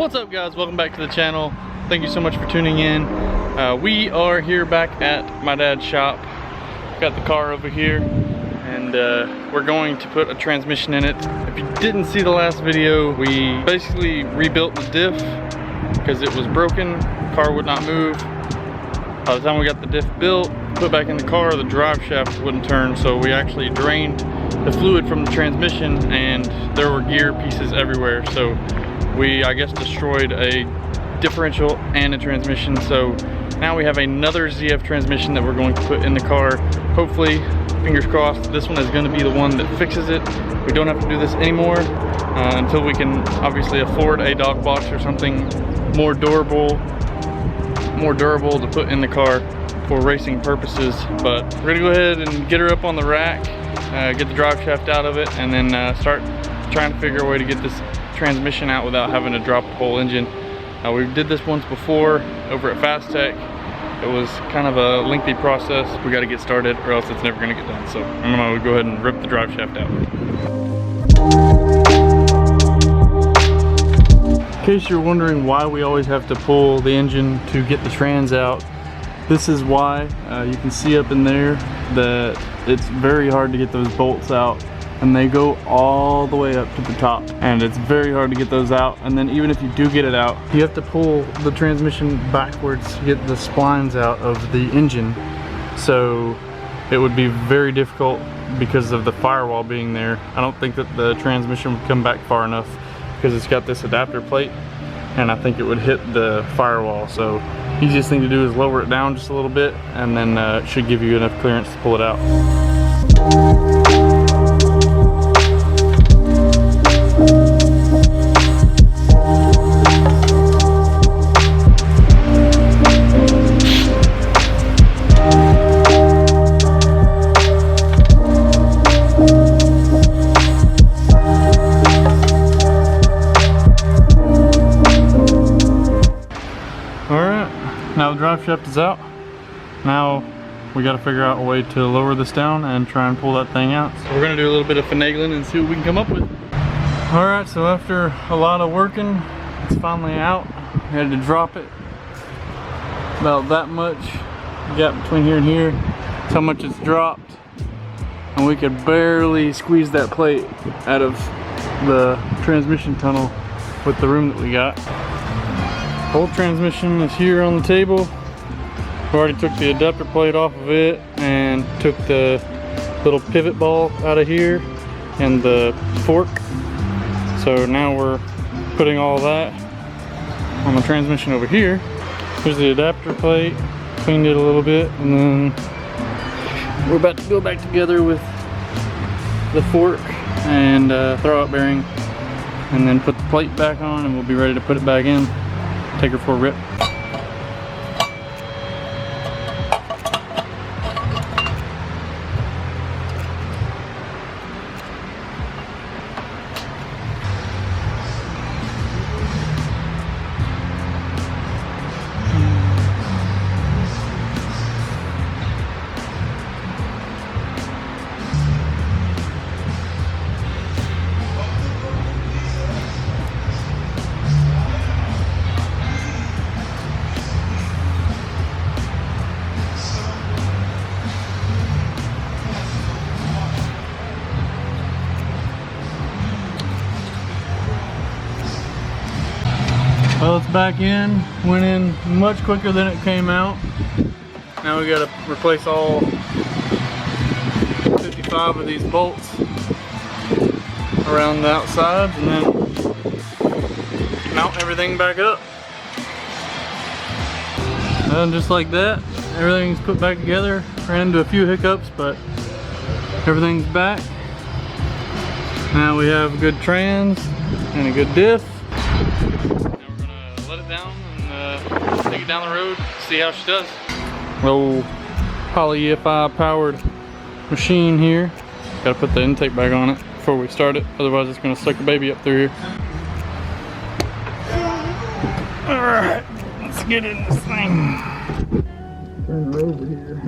What's up, guys? Welcome back to the channel. Thank you so much for tuning in. We are here back at my dad's shop. Got the car over here and we're going to put a transmission in it. If you didn't see the last video, we basically rebuilt the diff because it was broken. Car would not move. By the time we got the diff built, put back in the car, the drive shaft wouldn't turn, so we actually drained the fluid from the transmission and there were gear pieces everywhere. So we, I guess, destroyed a differential and a transmission. So now we have another ZF transmission that we're going to put in the car. Hopefully, fingers crossed, this one is going to be the one that fixes it. We don't have to do this anymore until we can obviously afford a dog box or something more durable to put in the car for racing purposes. But we're gonna go ahead and get her up on the rack, get the drive shaft out of it, and then start trying to figure a way to get this transmission out without having to drop the whole engine. We did this once before over at Fast Tech. It was kind of a lengthy process. We got to get started or else it's never going to get done. So I'm going to go ahead and rip the drive shaft out. In case you're wondering why we always have to pull the engine to get the trans out, this is why. You can see up in there that it's very hard to get those bolts out, and they go all the way up to the top, and it's very hard to get those out. And then even if you do get it out, you have to pull the transmission backwards to get the splines out of the engine. So it would be very difficult because of the firewall being there. I don't think that the transmission would come back far enough because it's got this adapter plate, and I think it would hit the firewall. So easiest thing to do is lower it down just a little bit, and then it should give you enough clearance to pull it out. Now the drive shaft is out. Now we got to figure out a way to lower this down and try and pull that thing out. So we're going to do a little bit of finagling and see what we can come up with. Alright, so after a lot of working, it's finally out. We had to drop it about that much gap between here and here. That's how much it's dropped. And we could barely squeeze that plate out of the transmission tunnel with the room that we got. Old transmission is here on the table. We already took the adapter plate off of it and took the little pivot ball out of here and the fork. So now we're putting all that on the transmission over here. Here's the adapter plate, cleaned it a little bit, and then we're about to go back together with the fork and throwout bearing, and then put the plate back on, and we'll be ready to put it back in. Take her for a rip. Well, it's back in, went in much quicker than it came out. Now we gotta replace all 55 of these bolts around the outsides and then mount everything back up. And just like that, everything's put back together. Ran into a few hiccups, but everything's back. Now we have a good trans and a good diff. Down and take it down the road, see how she does. Old poly EFI powered machine here. Gotta put the intake back on it before we start it, otherwise it's gonna suck the baby up through here. Alright, let's get in this thing. Turn her over here.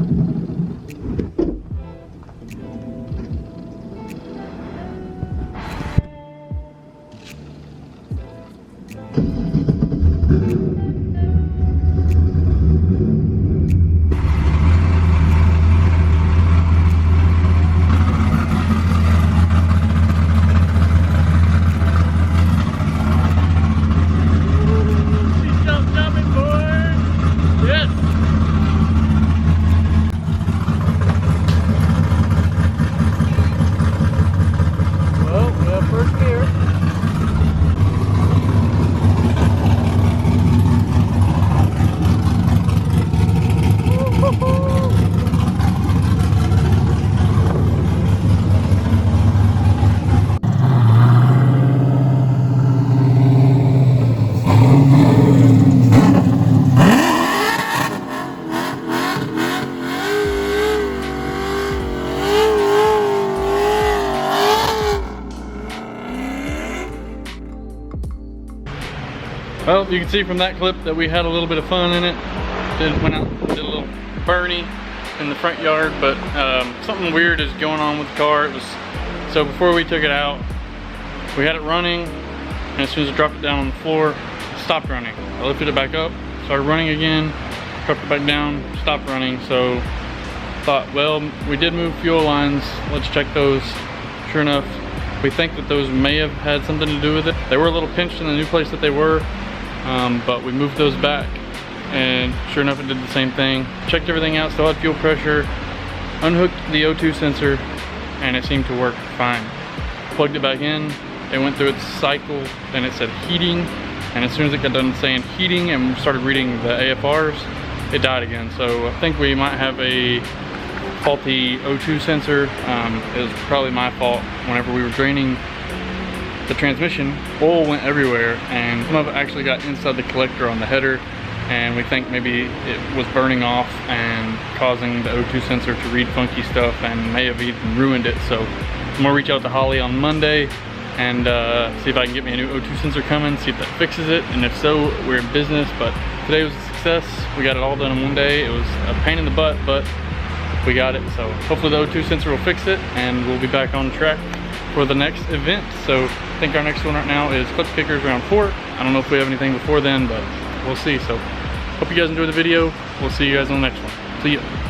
Well, you can see from that clip that we had a little bit of fun in it. Went out, did a little Bernie in the front yard, but something weird is going on with the car. So before we took it out, we had it running, and as soon as I dropped it down on the floor, it stopped running. I lifted it back up, started running again, dropped it back down, stopped running. So thought, well, we did move fuel lines, let's check those. Sure enough, we think that those may have had something to do with it. They were a little pinched in the new place that they were, but we moved those back, and sure enough it did the same thing. Checked everything out, still had fuel pressure, unhooked the O2 sensor, and it seemed to work fine. Plugged it back in, it went through its cycle, and it said heating, and as soon as it got done saying heating and started reading the AFRs, it died again. So I think we might have a faulty O2 sensor. It was probably my fault. Whenever we were draining the transmission, oil went everywhere, and some of it actually got inside the collector on the header, and we think maybe it was burning off and causing the O2 sensor to read funky stuff and may have even ruined it. So I'm gonna reach out to Holly on Monday and see if I can get me a new O2 sensor coming, see if that fixes it, and if so, we're in business. But today was a success. We got it all done in one day. It was a pain in the butt, but we got it. So hopefully the O2 sensor will fix it, and we'll be back on track for the next event. So I think our next one right now is clutch kickers round 4. I don't know if we have anything before then, but we'll see. So hope you guys enjoyed the video. We'll see you guys on the next one. See ya.